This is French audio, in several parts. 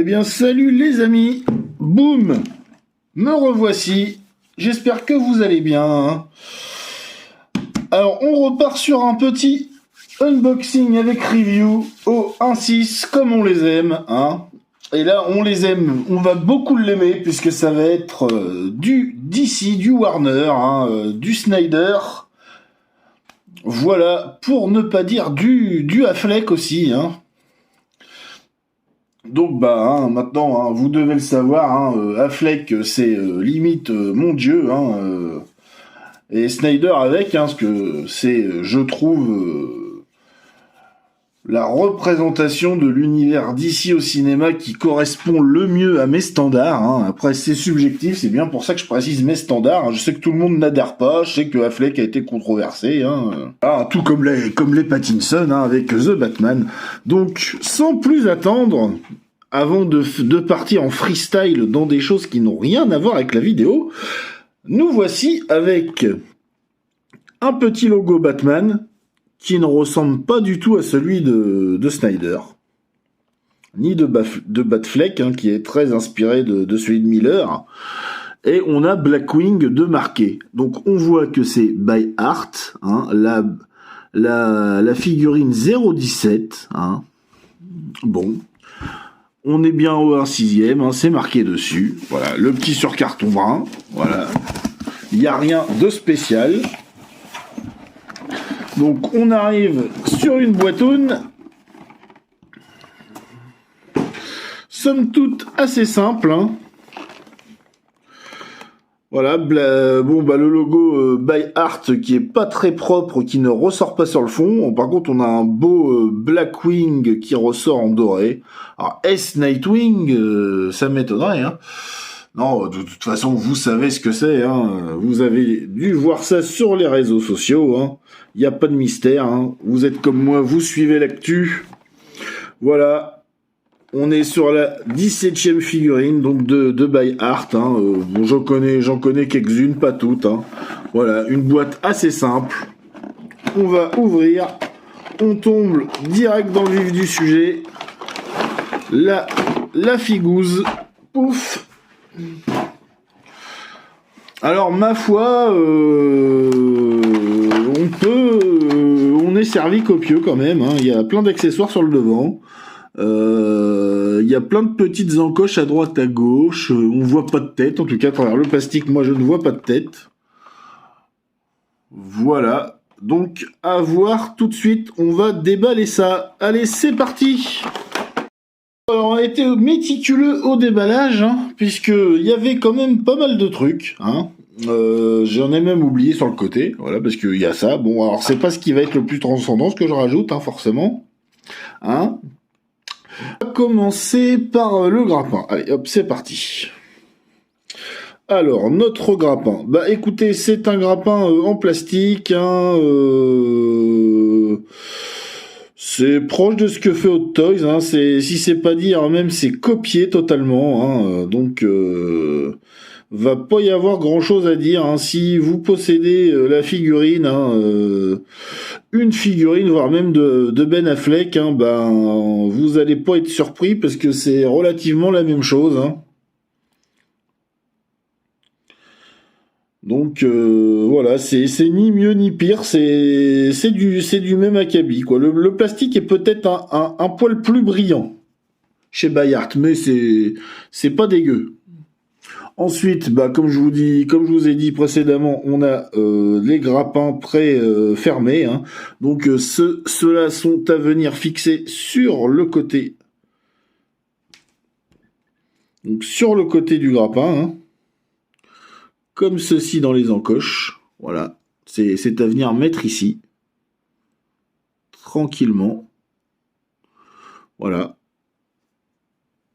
bien, salut les amis. Boum, me revoici. J'espère que vous allez bien. Hein. Alors, on repart sur un petit unboxing avec review au 1.6, comme on les aime. Hein. Et là, on les aime. On va beaucoup l'aimer, puisque ça va être du DC, du Warner, hein, du Snyder. Voilà, pour ne pas dire du Affleck aussi, hein. Donc maintenant, vous devez le savoir, Affleck c'est limite mon dieu, et Snyder avec, parce que c'est, je trouve, la représentation de l'univers d'ici au cinéma qui correspond le mieux à mes standards. Hein. Après, c'est subjectif, c'est bien pour ça que je précise mes standards. Hein. Je sais que tout le monde n'adhère pas, je sais que Affleck a été controversé, tout comme les Pattinson avec The Batman. Donc, sans plus attendre, avant de partir en freestyle dans des choses qui n'ont rien à voir avec la vidéo, nous voici avec un petit logo Batman, qui ne ressemble pas du tout à celui de Snyder, ni de Batfleck, qui est très inspiré de celui de Miller. Et on a Blackwing de marqué. Donc on voit que c'est by Art, la figurine 017. Bon, on est bien au 1/6, c'est marqué dessus. Voilà, le petit sur carton brun. Voilà, il n'y a rien de spécial. Donc on arrive sur une boîtoune, somme toute assez simple. Voilà, le logo by Art qui est pas très propre, qui ne ressort pas sur le fond. Par contre, on a un beau Blackwing qui ressort en doré. Alors est-ce Nightwing ça m'étonnerait. Non, de toute façon, vous savez ce que c'est. Vous avez dû voir ça sur les réseaux sociaux. Il n'y a pas de mystère. Vous êtes comme moi, vous suivez l'actu. Voilà. On est sur la 17e figurine, donc de by Art. J'en connais quelques-unes, pas toutes. Voilà, une boîte assez simple. On va ouvrir. On tombe direct dans le vif du sujet. La figouze. Pouf. Alors ma foi, on est servi copieux quand même. Il y a plein d'accessoires sur le devant. Il y a plein de petites encoches à droite, à gauche. On voit pas de tête, en tout cas à travers le plastique. Moi, je ne vois pas de tête. Voilà. Donc à voir tout de suite. On va déballer ça. Allez, c'est parti. Alors, on a été méticuleux au déballage, puisqu'il y avait quand même pas mal de trucs. J'en ai même oublié sur le côté, voilà, parce qu'il y a ça. Bon, alors c'est pas ce qui va être le plus transcendant, ce que je rajoute, forcément. On va commencer par le grappin. Allez, hop, c'est parti. Alors, notre grappin. Écoutez, c'est un grappin en plastique, c'est proche de ce que fait Hot Toys, si c'est pas dire même c'est copié totalement, donc va pas y avoir grand chose à dire, si vous possédez la figurine, une figurine voire même de Ben Affleck, vous allez pas être surpris parce que c'est relativement la même chose. Donc voilà, c'est ni mieux ni pire, c'est du même acabit, quoi. Le plastique est peut-être un poil plus brillant chez Bayard, mais c'est pas dégueu. Ensuite, comme je vous ai dit précédemment, on a les grappins fermés. Donc ceux-là sont à venir fixer sur le côté. Donc sur le côté du grappin. Comme ceci dans les encoches. Voilà. C'est à venir mettre ici. Tranquillement. Voilà.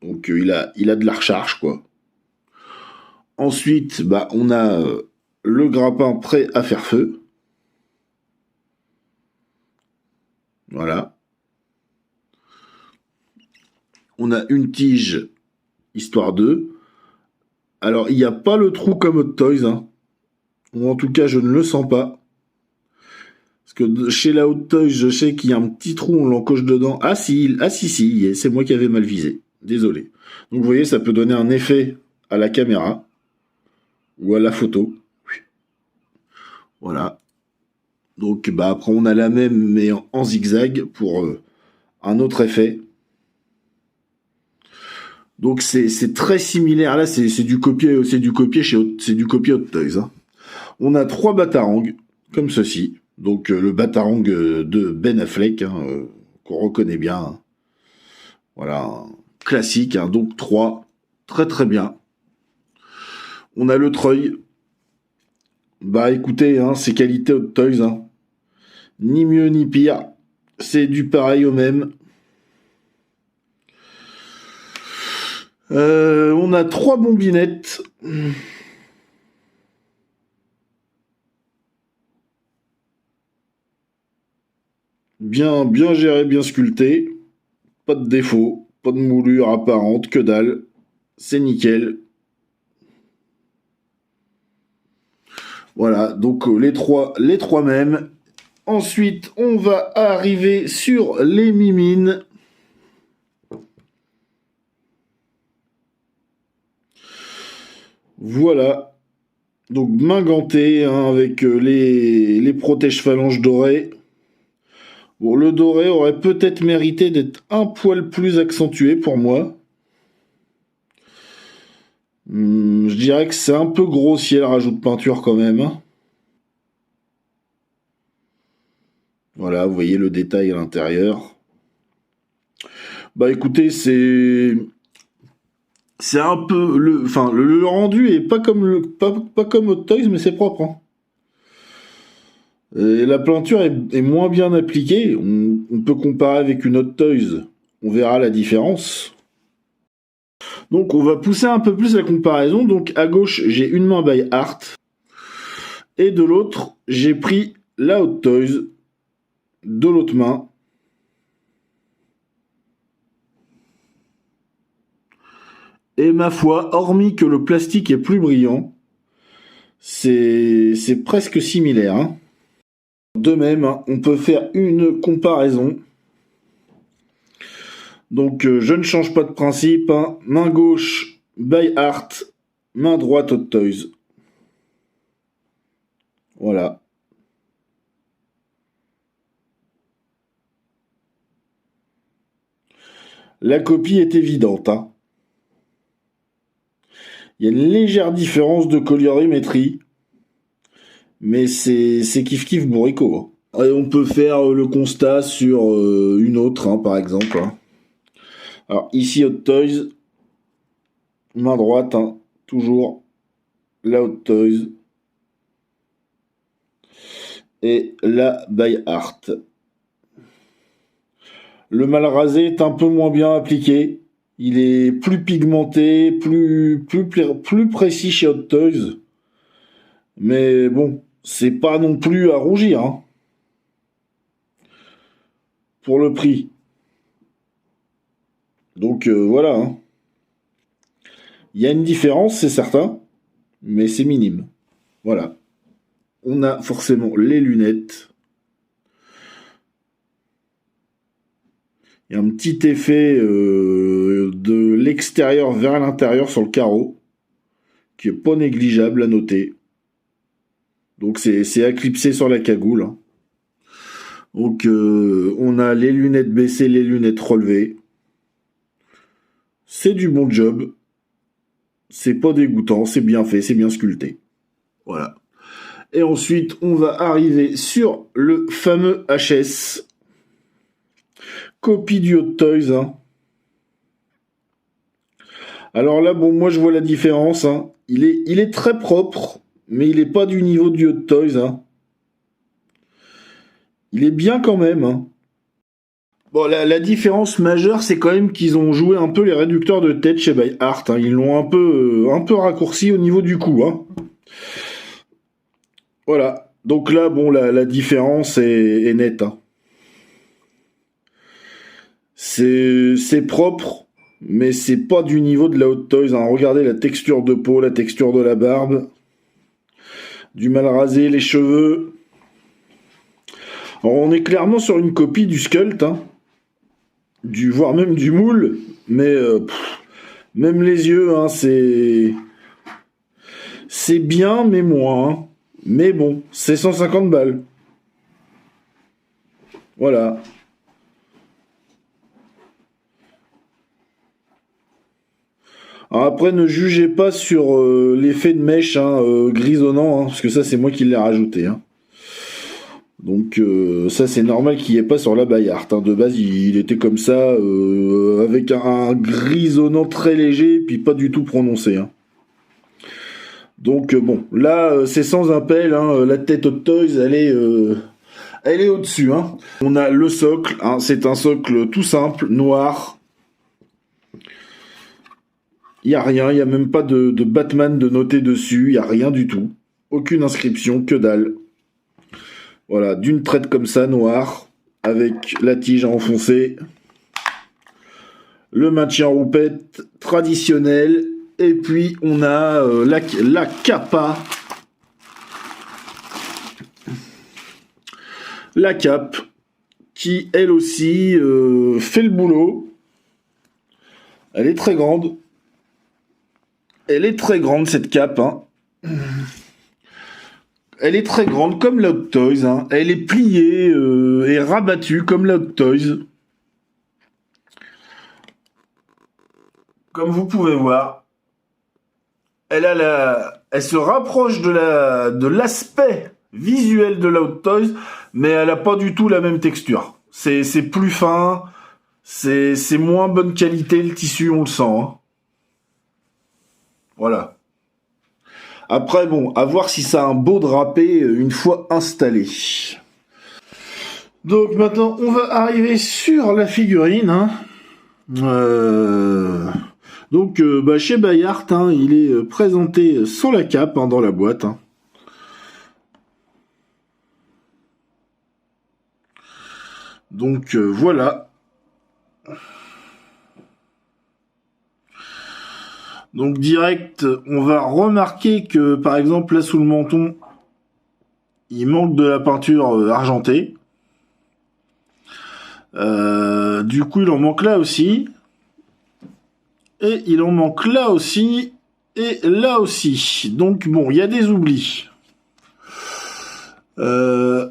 Donc il a de la recharge, quoi. Ensuite, on a le grappin prêt à faire feu. Voilà. On a une tige, histoire de. Alors, il n'y a pas le trou comme Hot Toys, ou en tout cas, je ne le sens pas. Parce que chez la Hot Toys, je sais qu'il y a un petit trou, on l'encoche dedans. Ah si, c'est moi qui avais mal visé. Désolé. Donc vous voyez, ça peut donner un effet à la caméra ou à la photo. Voilà. Donc bah après on a la même mais en zigzag pour un autre effet. Donc c'est très similaire. Là c'est du copier c'est du copier Hot Toys. Hein. On a 3 batarangs comme ceci. Donc le batarang de Ben Affleck hein, qu'on reconnaît bien. Hein. Voilà, classique. Hein. Donc 3, très très bien. On a le treuil. Bah écoutez, hein, c'est qualité Hot Toys. Hein. Ni mieux ni pire. C'est du pareil au même. On a 3 bombinettes. Bien géré, bien sculpté. Pas de défaut, pas de moulure apparente, que dalle. C'est nickel. Voilà, donc les trois mêmes. Ensuite, on va arriver sur les mimines. Voilà. Donc main gantée hein, avec les protège-phalanges dorés. Bon, le doré aurait peut-être mérité d'être un poil plus accentué pour moi. Je dirais que c'est un peu grossier le rajout de peinture quand même. Hein. Voilà, vous voyez le détail à l'intérieur. Bah écoutez, c'est un peu le rendu est pas comme pas comme Hot Toys mais c'est propre. Hein. Et la peinture est moins bien appliquée. On peut comparer avec une Hot Toys. On verra la différence. Donc on va pousser un peu plus la comparaison. Donc à gauche, j'ai une main by Art. Et de l'autre, j'ai pris la Hot Toys de l'autre main. Et ma foi, hormis que le plastique est plus brillant, c'est presque similaire. Hein. De même, hein, on peut faire une comparaison. Donc je ne change pas de principe. Hein. Main gauche, by Art. Main droite, Hot Toys. Voilà. La copie est évidente. Hein. Il y a une légère différence de colorimétrie. Mais c'est kiff bourricot. Hein. Et on peut faire le constat sur une autre, hein, par exemple. Hein. Alors ici, Hot Toys. Main droite, hein, toujours. La Hot Toys. Et la by Art. Le mal rasé est un peu moins bien appliqué. Il est plus pigmenté, plus précis chez Hot Toys. Mais bon, c'est pas non plus à rougir. Hein, pour le prix. Donc voilà. Hein. Il y a une différence, c'est certain. Mais c'est minime. Voilà. On a forcément les lunettes. Il y a un petit effet de l'extérieur vers l'intérieur sur le carreau, qui est pas négligeable à noter. Donc c'est éclipsé sur la cagoule. Hein. Donc on a les lunettes baissées, les lunettes relevées. C'est du bon job. C'est pas dégoûtant, c'est bien fait, c'est bien sculpté. Voilà. Et ensuite, on va arriver sur le fameux HS. Copie du Hot Toys. Hein. Alors là, bon, moi je vois la différence. Hein. Il est très propre, mais il n'est pas du niveau du Hot Toys. Hein. Il est bien quand même. Hein. Bon, la différence majeure, c'est quand même qu'ils ont joué un peu les réducteurs de tête chez By Art. Hein. Ils l'ont un peu raccourci au niveau du cou. Hein. Voilà. Donc là, bon, la différence est nette. Hein. C'est propre, mais c'est pas du niveau de la Hot Toys. Hein. Regardez la texture de peau, la texture de la barbe. Du mal rasé, les cheveux. Alors, on est clairement sur une copie du sculpt. Hein. voire même du moule, mais même les yeux, hein, c'est bien, mais moins. Hein. Mais bon, c'est 150 balles. Voilà. Alors après, ne jugez pas sur l'effet de mèche hein, grisonnant, hein, parce que ça, c'est moi qui l'ai rajouté. Hein. Donc ça, c'est normal qu'il n'y ait pas sur la Bayard. Hein. De base, il était comme ça, avec un grisonnant très léger, puis pas du tout prononcé. Hein. Donc bon, là, c'est sans appel. Hein, la tête Hot Toys, elle est au-dessus. Hein. On a le socle. Hein, c'est un socle tout simple, noir. Il n'y a rien, il n'y a même pas de Batman de noté dessus, il n'y a rien du tout. Aucune inscription, que dalle. Voilà, d'une traite comme ça, noire, avec la tige à enfoncer. Le maintien roupette traditionnel. Et puis on a la capa. La cape, qui elle aussi fait le boulot. Elle est très grande. Elle est très grande cette cape. Hein. Elle est très grande comme la Hot Toys. Hein. Elle est pliée et rabattue comme la Hot Toys. Comme vous pouvez voir, elle se rapproche de l'aspect visuel de la Hot Toys, mais elle a pas du tout la même texture. C'est plus fin, c'est moins bonne qualité le tissu, on le sent. Hein. Voilà. Après, bon, à voir si ça a un beau drapé une fois installé. Donc maintenant, on va arriver sur la figurine. Hein. Donc, chez Bayard, hein, il est présenté sans la cape hein, dans la boîte. Hein. Donc, voilà. Donc direct, on va remarquer que par exemple là sous le menton, il manque de la peinture argentée. Du coup, il en manque là aussi. Et il en manque là aussi. Et là aussi. Donc bon, il y a des oublis.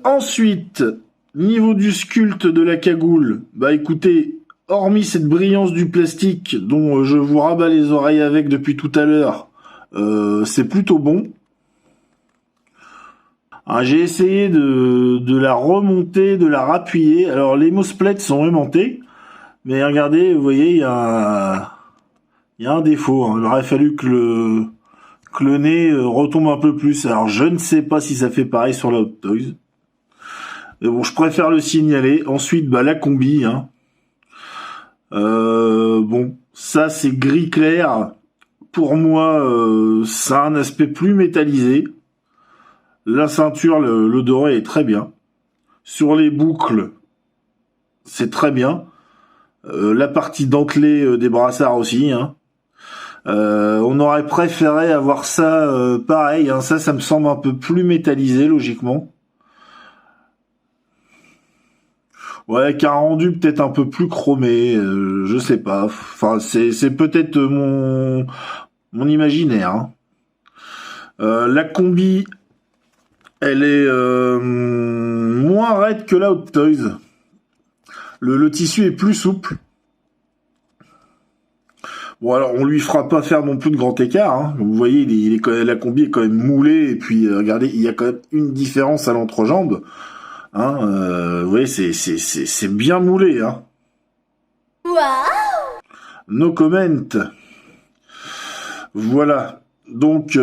Ensuite, niveau du sculpte de la cagoule, bah écoutez, hormis cette brillance du plastique dont je vous rabats les oreilles avec depuis tout à l'heure, c'est plutôt bon. Hein, j'ai essayé de la remonter, de la rappuyer. Alors les mosplets sont aimantés, mais regardez, vous voyez, il y a un défaut. Hein. Il aurait fallu que le nez retombe un peu plus. Alors je ne sais pas si ça fait pareil sur la Hot Toys. Mais bon, je préfère le signaler. Ensuite, la combi. Hein. Bon, ça c'est gris clair. Pour moi, ça a un aspect plus métallisé. La ceinture, le doré est très bien. Sur les boucles, c'est très bien. La partie dentelée des brassards aussi. Hein. On aurait préféré avoir ça pareil. Hein. Ça me semble un peu plus métallisé, logiquement. Ouais, qu'un rendu peut-être un peu plus chromé. Je sais pas. Enfin, c'est peut-être mon imaginaire. Hein. La combi, elle est moins raide que la Hot Toys. Le tissu est plus souple. Bon, alors on lui fera pas faire non plus de grand écart. Hein. Vous voyez, la combi est quand même moulée. Et puis, regardez, il y a quand même une différence à l'entrejambe. Hein, vous voyez, c'est bien moulé. Hein. Wow. No comment. Voilà. Donc,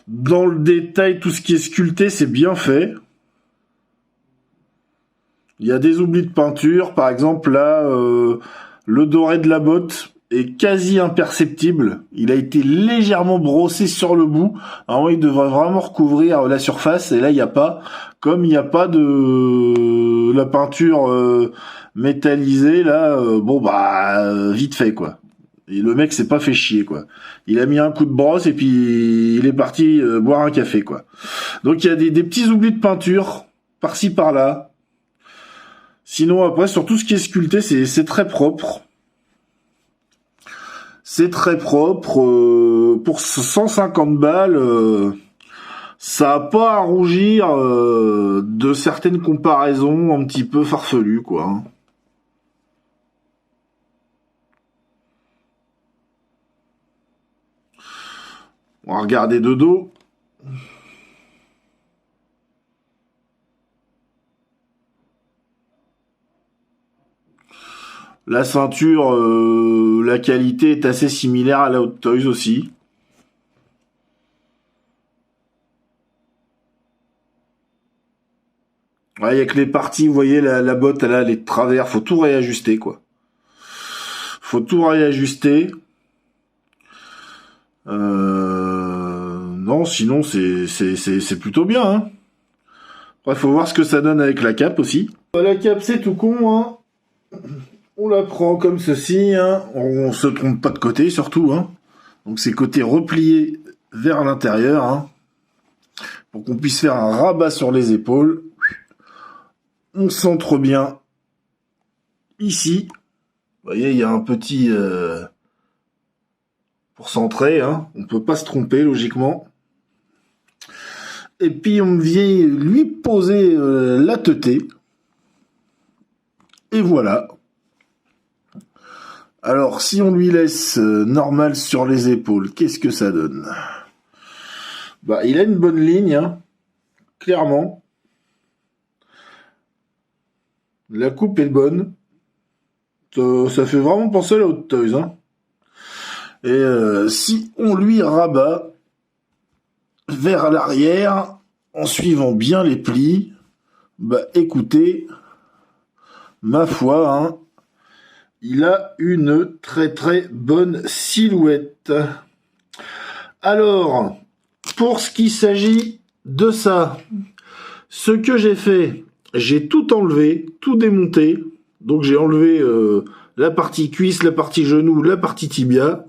dans le détail, tout ce qui est sculpté, c'est bien fait. Il y a des oublis de peinture. Par exemple, là, le doré de la botte est quasi imperceptible. Il a été légèrement brossé sur le bout. Alors, il devrait vraiment recouvrir la surface. Et là, il n'y a pas. Comme il n'y a pas de la peinture métallisée, là, vite fait, quoi. Et le mec s'est pas fait chier, quoi. Il a mis un coup de brosse et puis il est parti boire un café, quoi. Donc il y a des petits oublis de peinture par-ci par-là. Sinon, après, sur tout ce qui est sculpté, c'est très propre. C'est très propre. Pour 150 balles, ça a pas à rougir de certaines comparaisons un petit peu farfelues, quoi. Hein. On va regarder de dos. La ceinture, la qualité est assez similaire à la Hot Toys aussi. Ouais, il y a que les parties, vous voyez, la botte, elle a les travers, faut tout réajuster, quoi. Faut tout réajuster. Non, sinon, c'est plutôt bien, hein. Après, faut voir ce que ça donne avec la cape aussi. La cape, c'est tout con, hein. On la prend comme ceci, hein. On se trompe pas de côté, surtout, hein. Donc, c'est côté replié vers l'intérieur, hein. Pour qu'on puisse faire un rabat sur les épaules. On centre bien ici. Vous voyez, il y a un petit... pour centrer, hein. On peut pas se tromper, logiquement. Et puis, on vient lui poser la teuté. Et voilà. Alors, si on lui laisse normal sur les épaules, qu'est-ce que ça donne? Bah, il a une bonne ligne, hein, clairement. La coupe est bonne. Ça fait vraiment penser à la Hot Toys, hein. Et si on lui rabat vers l'arrière, en suivant bien les plis, bah écoutez, ma foi, hein, il a une très très bonne silhouette. Alors, pour ce qui s'agit de ça, ce que j'ai fait, j'ai tout enlevé, tout démonté. Donc j'ai enlevé la partie cuisse, la partie genou, la partie tibia.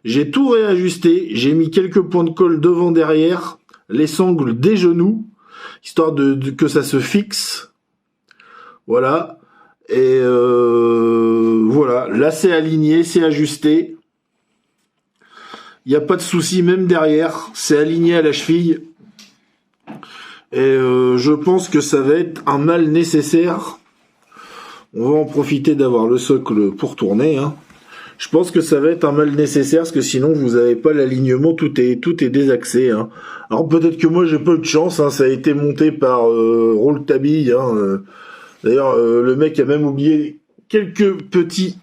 J'ai tout réajusté, j'ai mis quelques points de colle devant, derrière, les sangles des genoux, histoire que ça se fixe. Voilà. Et voilà, là c'est aligné, c'est ajusté. Il n'y a pas de souci, même derrière, c'est aligné à la cheville. Et je pense que ça va être un mal nécessaire. On va en profiter d'avoir le socle pour tourner, hein. Je pense que ça va être un mal nécessaire, parce que sinon vous n'avez pas l'alignement, tout est désaxé, hein. Alors peut-être que moi j'ai pas eu de chance, hein, ça a été monté par Rolltabi, hein. D'ailleurs le mec a même oublié quelques petits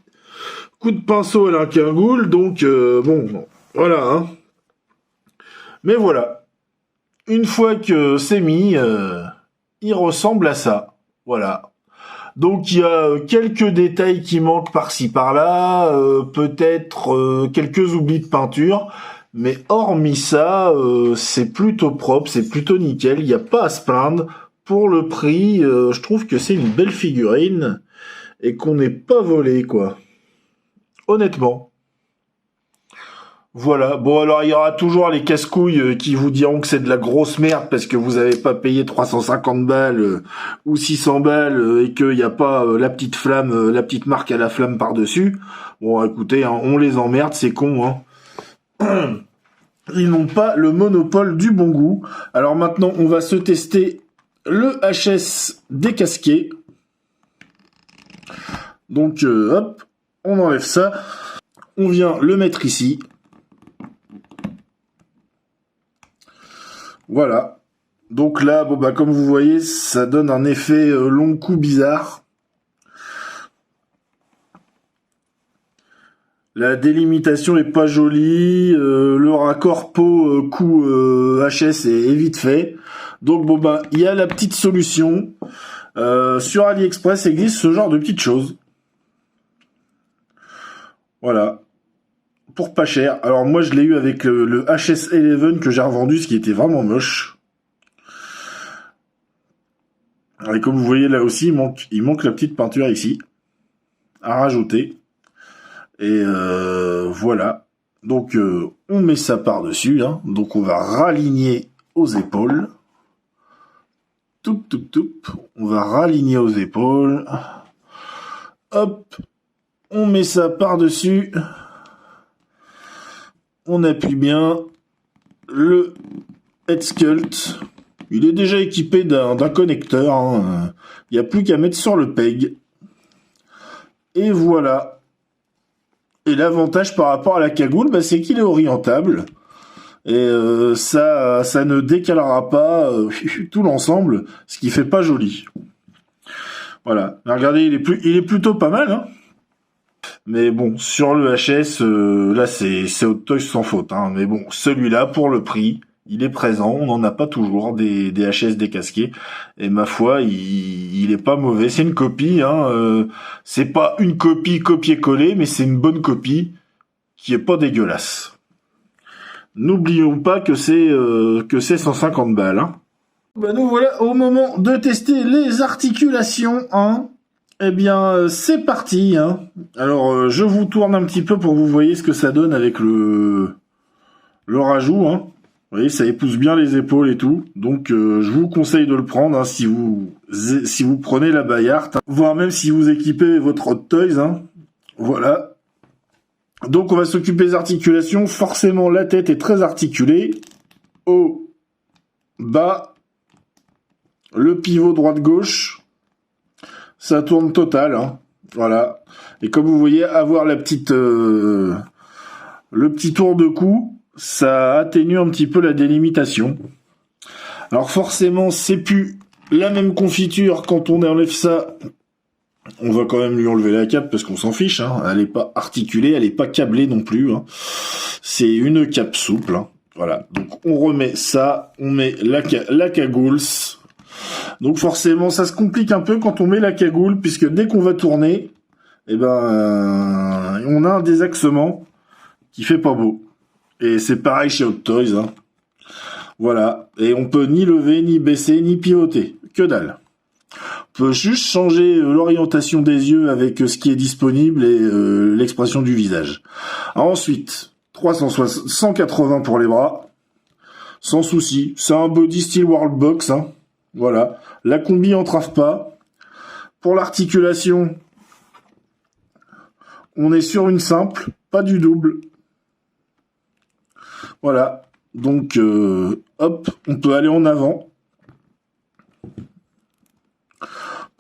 coups de pinceau à l'inquingoule, donc bon, voilà, hein. Mais voilà, une fois que c'est mis, il ressemble à ça, voilà. Donc il y a quelques détails qui manquent par-ci par-là, peut-être quelques oublis de peinture, mais hormis ça, c'est plutôt propre, c'est plutôt nickel, il n'y a pas à se plaindre. Pour le prix, je trouve que c'est une belle figurine et qu'on n'est pas volé, quoi. Honnêtement. Voilà, bon alors il y aura toujours les casse-couilles qui vous diront que c'est de la grosse merde parce que vous avez pas payé 350 balles ou 600 balles et qu'il n'y a pas la petite flamme, la petite marque à la flamme par-dessus. Bon écoutez, hein, on les emmerde, c'est con, hein. Ils n'ont pas le monopole du bon goût. Alors maintenant on va se tester le HS décasqué. Donc hop, on enlève ça. On vient le mettre ici. Voilà. Donc là, bon bah comme vous voyez, ça donne un effet long cou bizarre. La délimitation est pas jolie, le raccord peau cou HS est vite fait. Donc bon bah il y a la petite solution. Sur AliExpress existe ce genre de petites choses. Voilà. Pour pas cher. Alors moi je l'ai eu avec le HS11 que j'ai revendu, ce qui était vraiment moche. Et comme vous voyez là aussi, il manque la petite peinture ici à rajouter. Et voilà. Donc on met ça par-dessus, hein. Donc on va raligner aux épaules. toup, toup, toup. On va raligner aux épaules. Hop. On met ça par-dessus. On appuie bien. Le head sculpt. Il est déjà équipé d'un connecteur. Hein. Il n'y a plus qu'à mettre sur le peg. Et voilà. Et l'avantage par rapport à la cagoule, bah, c'est qu'il est orientable. Et ça ne décalera pas tout l'ensemble, ce qui fait pas joli. Voilà. Regardez, il est plutôt pas mal. Hein. Mais bon, sur le HS, là c'est Hot Toys sans faute. Hein. Mais bon, celui-là, pour le prix, il est présent. On n'en a pas toujours des HS décasqués. Et ma foi, il est pas mauvais. C'est une copie. Hein. C'est pas une copie copier-coller, mais c'est une bonne copie qui est pas dégueulasse. N'oublions pas que c'est 150 balles. Hein. Ben nous voilà au moment de tester les articulations. Hein. Eh bien, c'est parti. Hein. Alors, je vous tourne un petit peu pour que vous voyez ce que ça donne avec le rajout. Hein. Vous voyez, ça épouse bien les épaules et tout. Donc, je vous conseille de le prendre hein, si vous prenez la Bayard. Hein. Voire même si vous équipez votre Hot Toys. Hein. Voilà. Donc on va s'occuper des articulations. Forcément, la tête est très articulée. Haut, bas, le pivot droite-gauche, ça tourne total. Hein. Voilà. Et comme vous voyez, avoir le petit tour de cou, ça atténue un petit peu la délimitation. Alors forcément, c'est plus la même confiture quand on enlève ça. On va quand même lui enlever la cape parce qu'on s'en fiche. Hein. Elle n'est pas articulée, elle n'est pas câblée non plus. Hein. C'est une cape souple. Hein. Voilà. Donc on remet ça, on met la cagoule. Donc forcément, ça se complique un peu quand on met la cagoule puisque dès qu'on va tourner, eh ben, on a un désaxement qui fait pas beau. Et c'est pareil chez Hot Toys. Hein. Voilà. Et on peut ni lever, ni baisser, ni pivoter. Que dalle. On peut juste changer l'orientation des yeux avec ce qui est disponible et l'expression du visage. Alors ensuite, 180 pour les bras, sans souci. C'est un body style World Box. Hein. Voilà. La combi entrave pas. Pour l'articulation, on est sur une simple, pas du double. Voilà. Donc, hop, on peut aller en avant.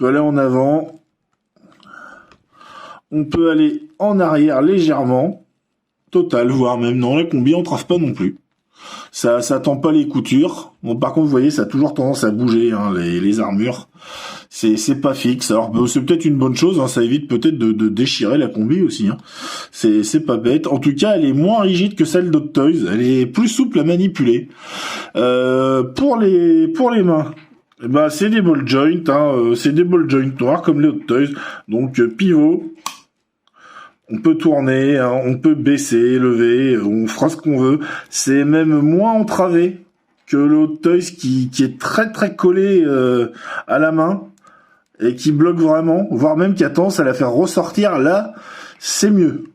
On peut aller en avant. On peut aller en arrière légèrement. Total, voire même non, la combi entrave pas non plus. Ça tend pas les coutures. Bon, par contre, vous voyez, ça a toujours tendance à bouger, hein, les armures. C'est pas fixe. Alors, c'est peut-être une bonne chose, hein, ça évite peut-être de déchirer la combi aussi. Hein. C'est pas bête. En tout cas, elle est moins rigide que celle d'Hot Toys. Elle est plus souple à manipuler. Pour les mains, eh ben, c'est des ball joints. Hein, c'est des ball joints noirs comme les Hot Toys. Donc, pivot. On peut tourner, hein, on peut baisser, lever, on fera ce qu'on veut. C'est même moins entravé que le Hot Toys qui est très très collé à la main et qui bloque vraiment, voire même qui a tendance à la faire ressortir. Là, c'est mieux.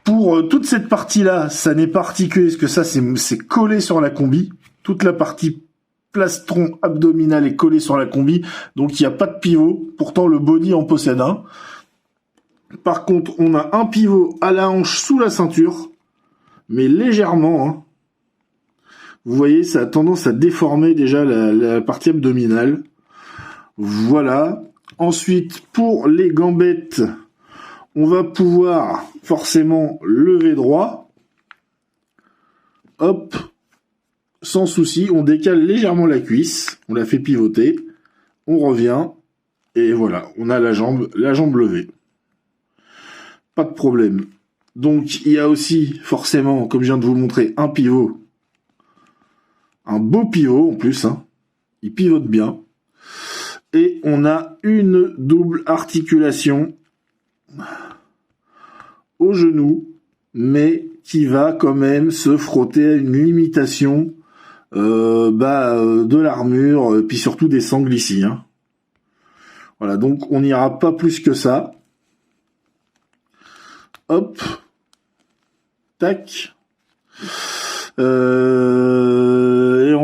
Pour toute cette partie-là, ça n'est pas articulé, parce que ça, c'est collé sur la combi. Toute la partie plastron abdominal est collé sur la combi, donc il n'y a pas de pivot. Pourtant, le body en possède un. Par contre, on a un pivot à la hanche sous la ceinture, mais légèrement. Hein. Vous voyez, ça a tendance à déformer déjà la partie abdominale. Voilà. Ensuite, pour les gambettes, on va pouvoir forcément lever droit. Hop. Sans souci, on décale légèrement la cuisse, on la fait pivoter, on revient, et voilà, on a la jambe levée. Pas de problème. Donc, il y a aussi, forcément, comme je viens de vous montrer, un pivot. Un beau pivot, en plus, hein. Il pivote bien. Et on a une double articulation au genou, mais qui va quand même se frotter à une limitation de l'armure, puis surtout des sangles ici. Hein. Voilà, donc on n'ira pas plus que ça. Hop. Tac. Et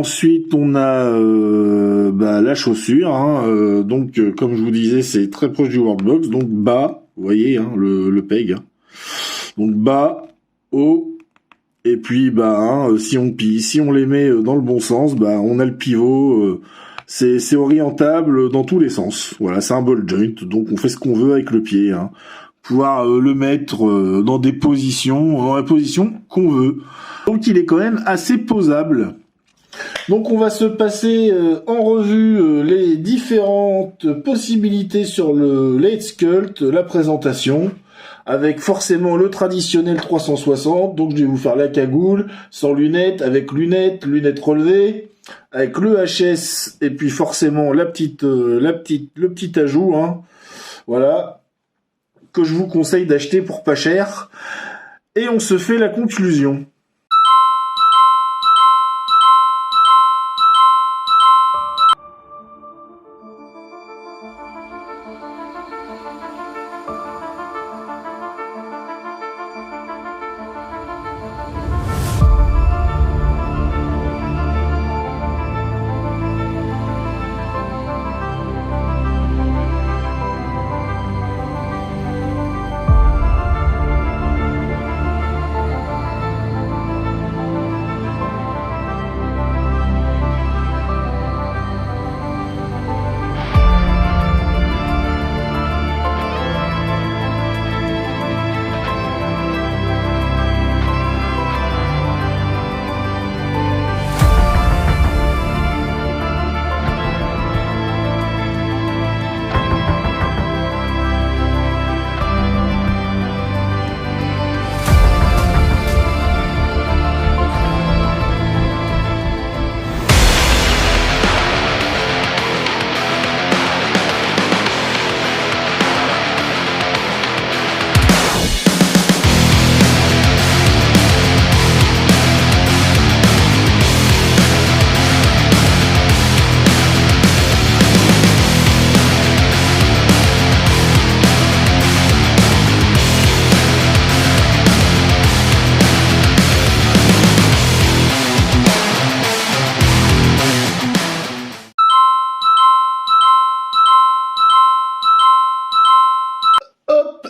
ensuite, on a la chaussure. Hein, donc, comme je vous disais, c'est très proche du Worldbox. Donc, bas, vous voyez, hein, le peg. Hein. Donc, bas, haut, et puis, si on les met dans le bon sens, on a le pivot. C'est orientable dans tous les sens. Voilà, c'est un ball joint. Donc, on fait ce qu'on veut avec le pied. Hein. Pouvoir le mettre dans la position qu'on veut. Donc il est quand même assez posable. Donc on va se passer en revue les différentes possibilités sur le Late Sculpt, la présentation, avec forcément le traditionnel 360. Donc je vais vous faire la cagoule, sans lunettes, avec lunettes relevées, avec le HS, et puis forcément le petit ajout, hein. Voilà, que je vous conseille d'acheter pour pas cher. Et on se fait la conclusion.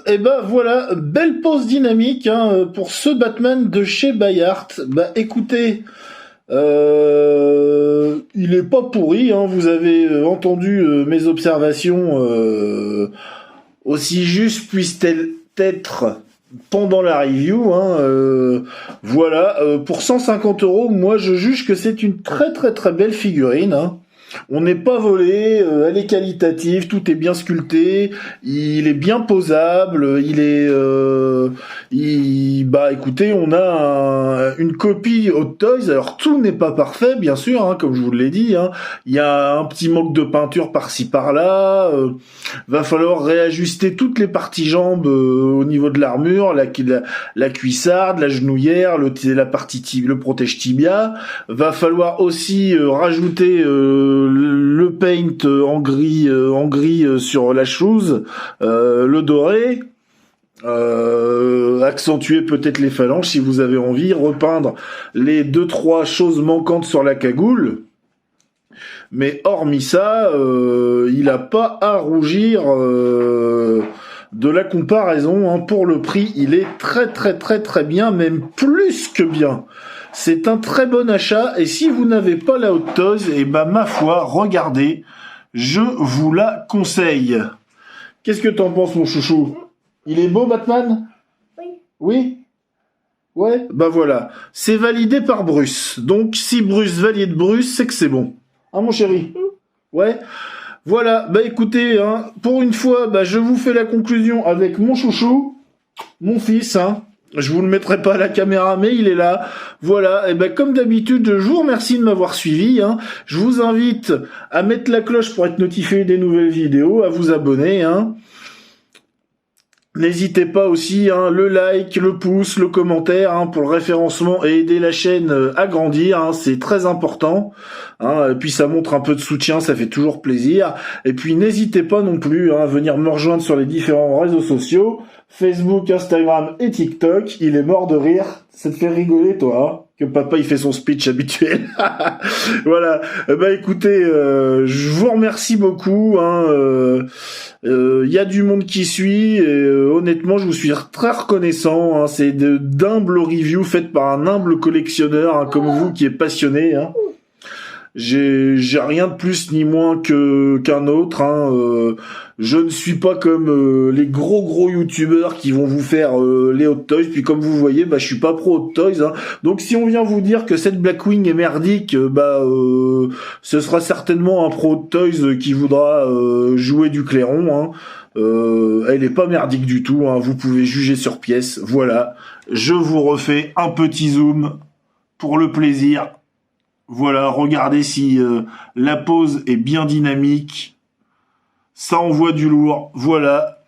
Et voilà, belle pause dynamique hein, pour ce Batman de chez Bayard. Écoutez, il est pas pourri, hein, vous avez entendu mes observations, aussi justes puissent-elles être pendant la review. Hein, voilà, pour 150 €, moi je juge que c'est une très très très belle figurine. Hein. On n'est pas volé, elle est qualitative, tout est bien sculpté, il est bien posable, écoutez, on a une copie Hot Toys, alors tout n'est pas parfait, bien sûr, hein, comme je vous l'ai dit, hein. Il y a un petit manque de peinture par-ci par-là, va falloir réajuster toutes les parties jambes au niveau de l'armure, la cuissarde, la genouillère, le protège tibia, va falloir aussi rajouter le paint en gris sur la chose, le doré, accentuer peut-être les phalanges si vous avez envie, repeindre les 2-3 choses manquantes sur la cagoule. Mais hormis ça, il n'a pas à rougir de la comparaison. Hein. Pour le prix, il est très très très très bien, même plus que bien. C'est un très bon achat, et si vous n'avez pas la Hot Toys, ma foi, regardez, je vous la conseille. Qu'est-ce que t'en penses, mon chouchou? Il est beau, Batman? Oui. Oui? Ouais? Voilà, c'est validé par Bruce. Donc, si Bruce valide Bruce, c'est que c'est bon. Hein, mon chéri? Ouais? Voilà, écoutez, hein, pour une fois, je vous fais la conclusion avec mon chouchou, mon fils, hein. Je vous le mettrai pas à la caméra, mais il est là. Voilà, et comme d'habitude, je vous remercie de m'avoir suivi. Hein. Je vous invite à mettre la cloche pour être notifié des nouvelles vidéos, à vous abonner. Hein. N'hésitez pas aussi, hein, le like, le pouce, le commentaire hein, pour le référencement et aider la chaîne à grandir, hein, c'est très important. Hein, et puis ça montre un peu de soutien, ça fait toujours plaisir. Et puis n'hésitez pas non plus hein, à venir me rejoindre sur les différents réseaux sociaux. Facebook, Instagram et TikTok. Il est mort de rire. Ça te fait rigoler, toi, hein, que papa il fait son speech habituel. Voilà. Bah écoutez, je vous remercie beaucoup. Y a du monde qui suit et honnêtement, je vous suis très reconnaissant. Hein. C'est d'humbles reviews faites par un humble collectionneur hein, comme vous qui est passionné. Hein. J'ai rien de plus ni moins qu'un autre. Hein. Je ne suis pas comme les gros youtubeurs qui vont vous faire les hot toys. Puis comme vous voyez, bah je suis pas pro hot toys. Hein. Donc si on vient vous dire que cette Blackwing est merdique, ce sera certainement un pro hot toys qui voudra jouer du clairon. Hein. Elle est pas merdique du tout. Hein. Vous pouvez juger sur pièce. Voilà. Je vous refais un petit zoom pour le plaisir. Voilà, regardez si la pose est bien dynamique. Ça envoie du lourd. Voilà.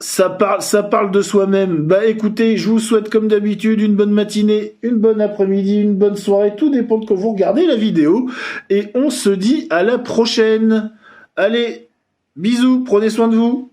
Ça parle de soi-même. Bah écoutez, je vous souhaite comme d'habitude une bonne matinée, une bonne après-midi, une bonne soirée. Tout dépend de quand vous regardez la vidéo. Et on se dit à la prochaine. Allez, bisous, prenez soin de vous.